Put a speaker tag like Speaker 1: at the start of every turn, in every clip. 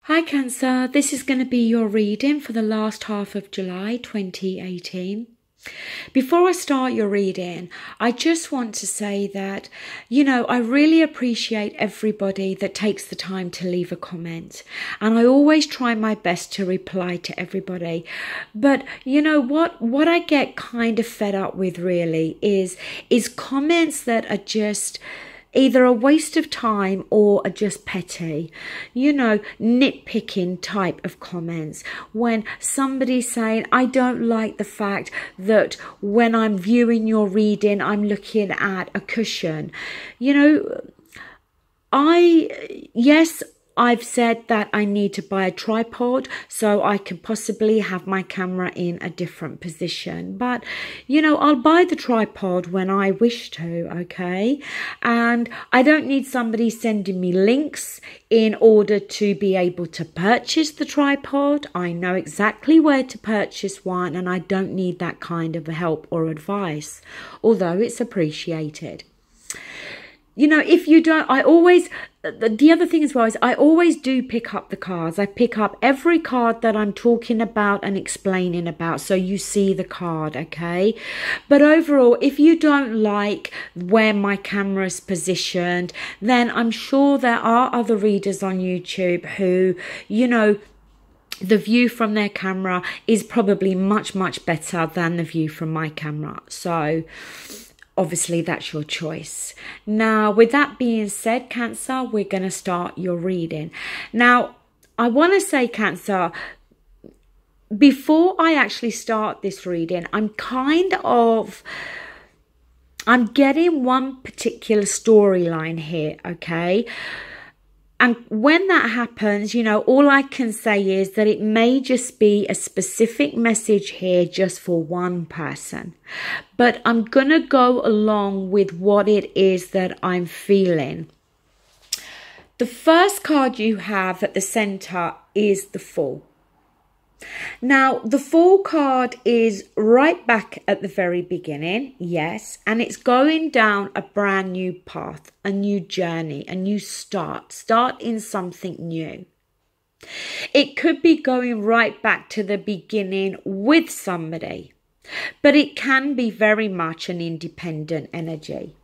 Speaker 1: Hi Cancer, this is going to be your reading for the last half of July 2018. Before I start your reading, I just want to say that, I really appreciate everybody that takes the time to leave a comment. And I always try my best to reply to everybody. But you know what I get kind of fed up with really is comments that are just either a waste of time or are just petty, nitpicking type of comments. When somebody's saying, I don't like the fact that when I'm viewing your reading, I'm looking at a cushion. I've said that I need to buy a tripod so I can possibly have my camera in a different position. But, I'll buy the tripod when I wish to, okay? And I don't need somebody sending me links in order to be able to purchase the tripod. I know exactly where to purchase one and I don't need that kind of help or advice, although it's appreciated. If you don't, the other thing as well is I always do pick up the cards. I pick up every card that I'm talking about and explaining about, so you see the card, okay? But overall, if you don't like where my camera's positioned, then I'm sure there are other readers on YouTube who, the view from their camera is probably much, much better than the view from my camera. So obviously, that's your choice. Now, with that being said, Cancer, we're going to start your reading. Now, I want to say, Cancer, before I actually start this reading, I'm getting one particular storyline here, okay? And when that happens, all I can say is that it may just be a specific message here just for one person. But I'm going to go along with what it is that I'm feeling. The first card you have at the center is the Fool. Now, the Fool card is right back at the very beginning, yes, and it's going down a brand new path, a new journey, a new start in something new. It could be going right back to the beginning with somebody, but it can be very much an independent energy.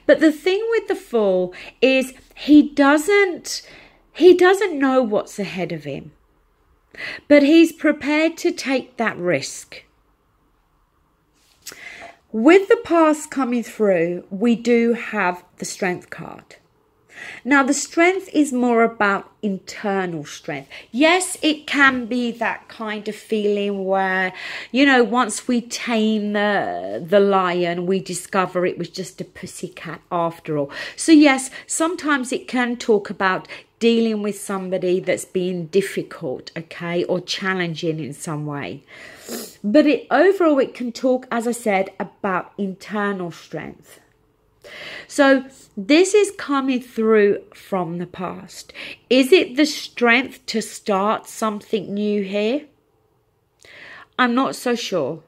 Speaker 1: But the thing with the Fool is he doesn't know what's ahead of him. But he's prepared to take that risk. With the past coming through, we do have the Strength card. Now, the Strength is more about internal strength. Yes, it can be that kind of feeling where, once we tame the lion, we discover it was just a pussycat after all. So yes, sometimes it can talk about dealing with somebody that's being difficult, okay, or challenging in some way. But overall, it can talk, as I said, about internal strength. So this is coming through from the past. Is it the strength to start something new here? I'm not so sure,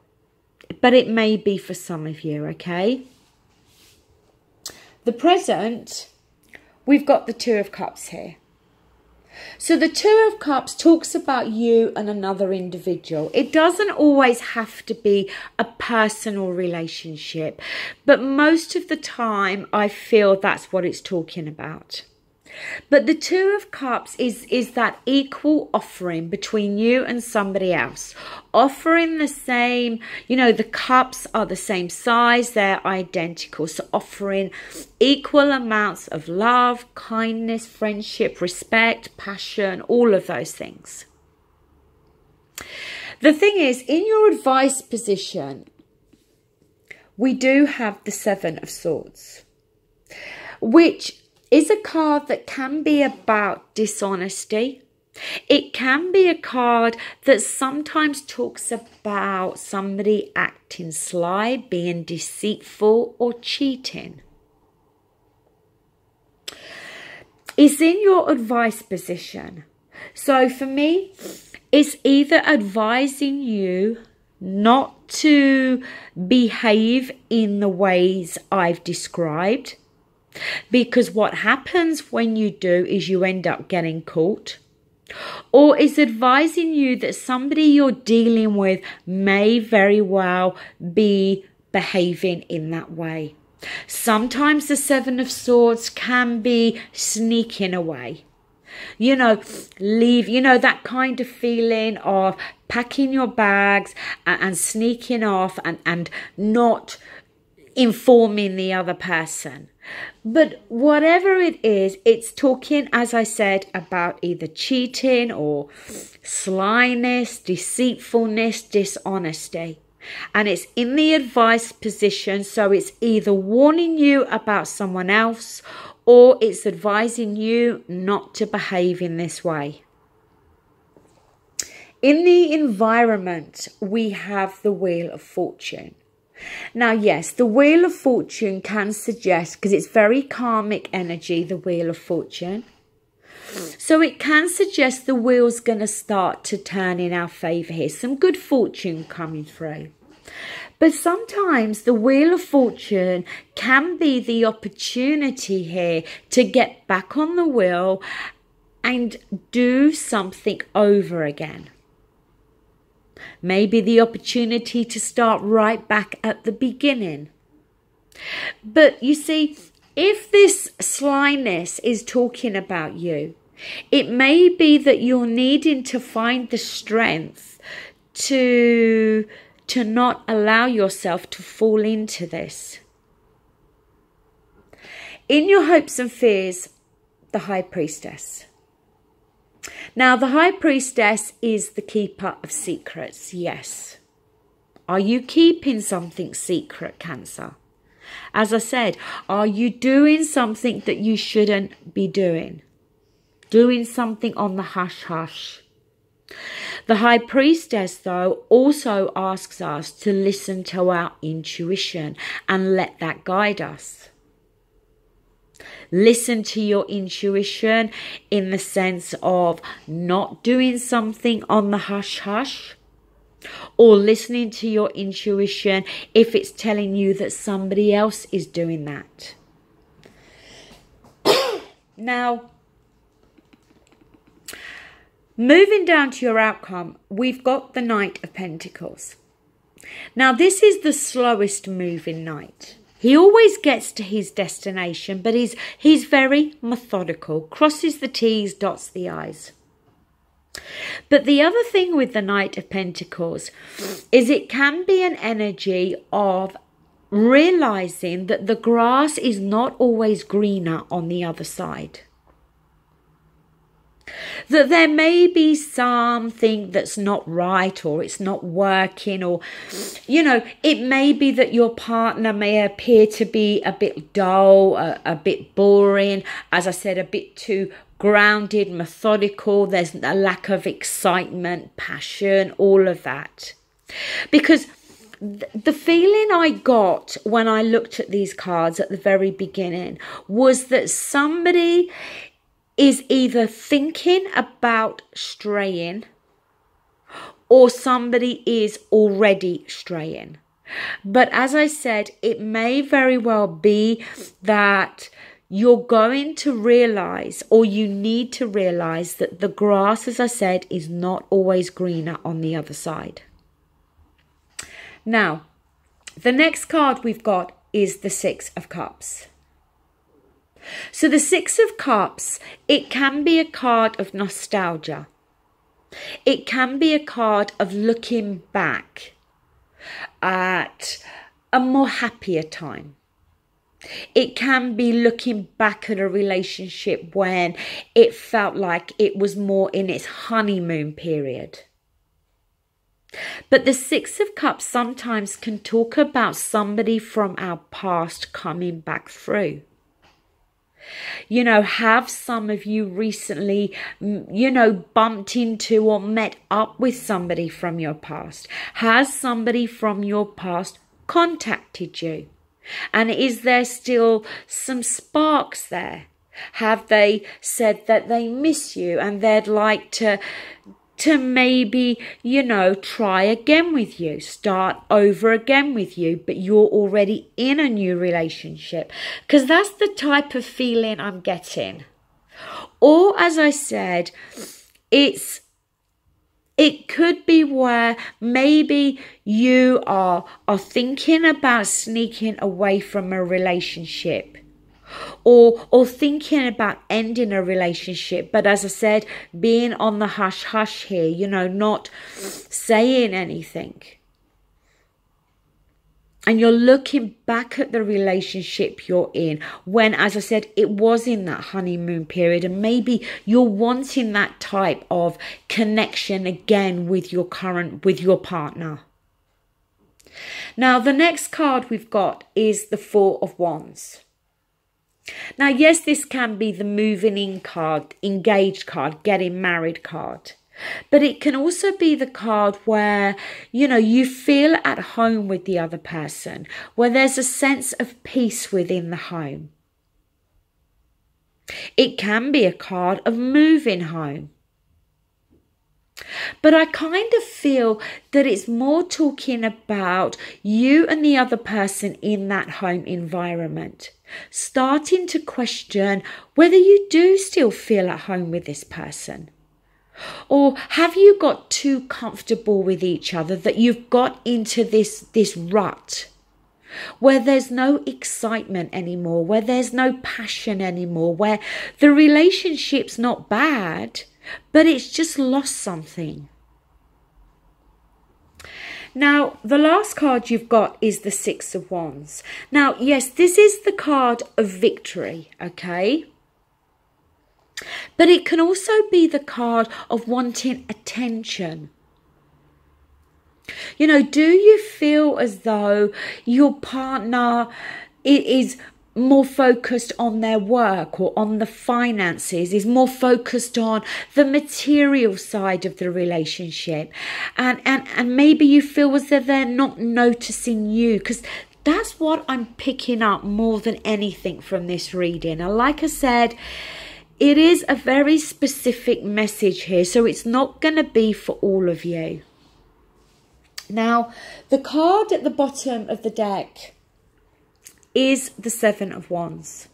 Speaker 1: but it may be for some of you, okay? The present, we've got the Two of Cups here. So the Two of Cups talks about you and another individual. It doesn't always have to be a personal relationship, but most of the time I feel that's what it's talking about. But the Two of Cups is that equal offering between you and somebody else. Offering the same, the cups are the same size, they're identical. So offering equal amounts of love, kindness, friendship, respect, passion, all of those things. The thing is, in your advice position, we do have the Seven of Swords, which is a card that can be about dishonesty. It can be a card that sometimes talks about somebody acting sly, being deceitful or cheating. It's in your advice position. So for me, it's either advising you not to behave in the ways I've described, Because what happens when you do is you end up getting caught. Or is advising you that somebody you're dealing with may very well be behaving in that way. Sometimes the Seven of Swords can be sneaking away. That kind of feeling of packing your bags and sneaking off and not informing the other person. But whatever it is, it's talking, as I said, about either cheating or slyness, deceitfulness, dishonesty. And it's in the advice position, so it's either warning you about someone else or it's advising you not to behave in this way. In the environment, we have the Wheel of Fortune. Now, yes, the Wheel of Fortune can suggest, because it's very karmic energy, the Wheel of Fortune. So it can suggest the wheel's going to start to turn in our favour here. Some good fortune coming through. But sometimes the Wheel of Fortune can be the opportunity here to get back on the wheel and do something over again. Maybe the opportunity to start right back at the beginning. But you see, if this slyness is talking about you, it may be that you're needing to find the strength to not allow yourself to fall into this. In your hopes and fears, the High Priestess. Now, the High Priestess is the keeper of secrets, yes. Are you keeping something secret, Cancer? As I said, are you doing something that you shouldn't be doing? Doing something on the hush-hush? The High Priestess, though, also asks us to listen to our intuition and let that guide us. Listen to your intuition in the sense of not doing something on the hush-hush, or listening to your intuition if it's telling you that somebody else is doing that. Now, moving down to your outcome, we've got the Knight of Pentacles. Now, this is the slowest moving knight. He always gets to his destination, but he's very methodical, crosses the T's, dots the I's. But the other thing with the Knight of Pentacles is it can be an energy of realizing that the grass is not always greener on the other side. That there may be something that's not right, or it's not working, or, it may be that your partner may appear to be a bit dull, a bit boring, as I said, a bit too grounded, methodical. There's a lack of excitement, passion, all of that. Because the feeling I got when I looked at these cards at the very beginning was that somebody is either thinking about straying or somebody is already straying. But as I said, it may very well be that you're going to realize, or you need to realize, that the grass, as I said, is not always greener on the other side. Now, the next card we've got is the Six of Cups. So the Six of Cups, it can be a card of nostalgia. It can be a card of looking back at a more happier time. It can be looking back at a relationship when it felt like it was more in its honeymoon period. But the Six of Cups sometimes can talk about somebody from our past coming back through. Have some of you recently, bumped into or met up with somebody from your past? Has somebody from your past contacted you? And is there still some sparks there? Have they said that they miss you and they'd like to to maybe, try again with you, start over again with you, but you're already in a new relationship. Because that's the type of feeling I'm getting. Or, as I said, it could be where maybe you are thinking about sneaking away from a relationship, or thinking about ending a relationship, but as I said, being on the hush hush here, not saying anything. And you're looking back at the relationship you're in when, as I said, it was in that honeymoon period, and maybe you're wanting that type of connection again with your partner. Now, the next card we've got is the Four of Wands. Now, yes, this can be the moving in card, engaged card, getting married card. But it can also be the card where, you feel at home with the other person, where there's a sense of peace within the home. It can be a card of moving home. But I kind of feel that it's more talking about you and the other person in that home environment, starting to question whether you do still feel at home with this person. Or have you got too comfortable with each other that you've got into this rut where there's no excitement anymore, where there's no passion anymore, where the relationship's not bad, but it's just lost something. Now, the last card you've got is the Six of Wands. Now, yes, this is the card of victory, okay? But it can also be the card of wanting attention. Do you feel as though your partner is more focused on their work or on the finances, is more focused on the material side of the relationship? And maybe you feel as though they're not noticing you, because that's what I'm picking up more than anything from this reading. And like I said, it is a very specific message here, so it's not going to be for all of you. Now, the card at the bottom of the deck is the Seven of Wands.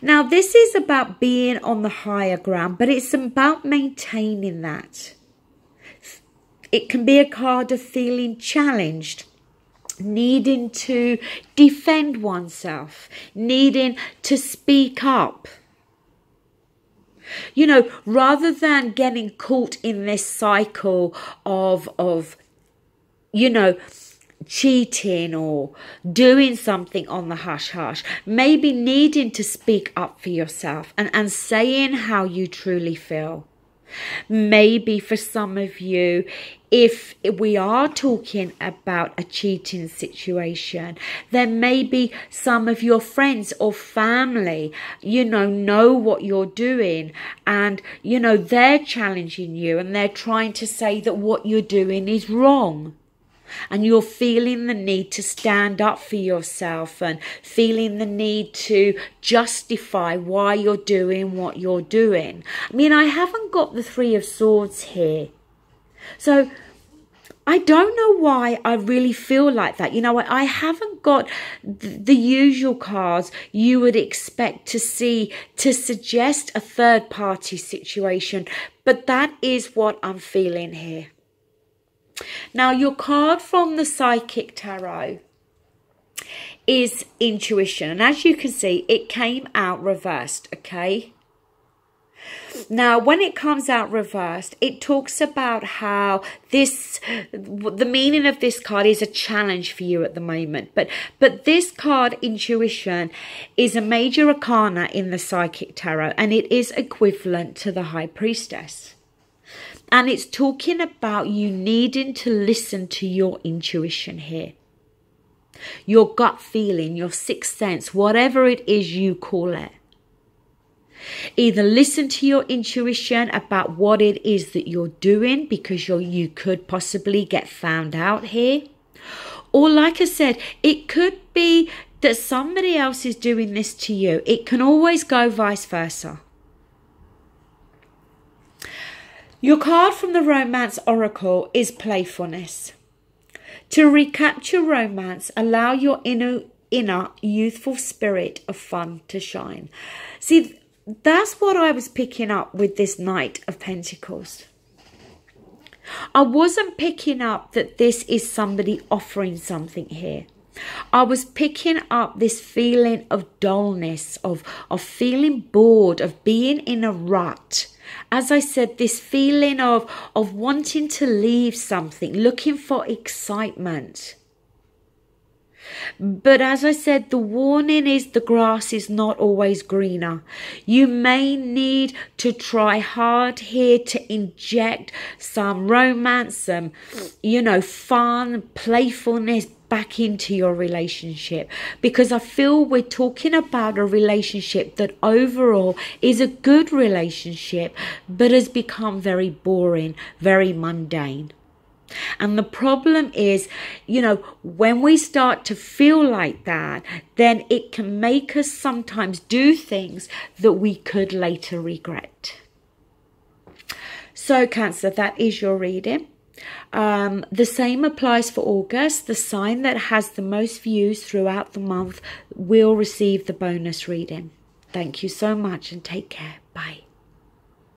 Speaker 1: Now, this is about being on the higher ground, but it's about maintaining that. It can be a card of feeling challenged, needing to defend oneself, needing to speak up. Rather than getting caught in this cycle of cheating or doing something on the hush hush, maybe needing to speak up for yourself and saying how you truly feel. Maybe for some of you, if we are talking about a cheating situation, then maybe some of your friends or family, know what you're doing, and, they're challenging you and they're trying to say that what you're doing is wrong. And you're feeling the need to stand up for yourself and feeling the need to justify why you're doing what you're doing. I mean, I haven't got the Three of Swords here. So I don't know why I really feel like that. I haven't got the usual cards you would expect to see to suggest a third party situation. But that is what I'm feeling here. Now, your card from the Psychic Tarot is intuition. And as you can see, it came out reversed, okay? Now, when it comes out reversed, it talks about how the meaning of this card is a challenge for you at the moment. But this card, intuition, is a major arcana in the Psychic Tarot, and it is equivalent to the High Priestess. And it's talking about you needing to listen to your intuition here. Your gut feeling, your sixth sense, whatever it is you call it. Either listen to your intuition about what it is that you're doing, because you could possibly get found out here. Or like I said, it could be that somebody else is doing this to you. It can always go vice versa. Your card from the Romance Oracle is playfulness. To recapture romance, allow your inner youthful spirit of fun to shine. See, that's what I was picking up with this Knight of Pentacles. I wasn't picking up that this is somebody offering something here. I was picking up this feeling of dullness, of feeling bored, of being in a rut. As I said, this feeling of wanting to leave something, looking for excitement. But as I said, the warning is the grass is not always greener. You may need to try hard here to inject some romance, some, fun, playfulness back into your relationship, because I feel we're talking about a relationship that overall is a good relationship, but has become very boring, very mundane. And the problem is, when we start to feel like that, then it can make us sometimes do things that we could later regret. So Cancer, that is your reading. The same applies for August. The sign that has the most views throughout the month will receive the bonus reading. Thank you so much and take care. Bye.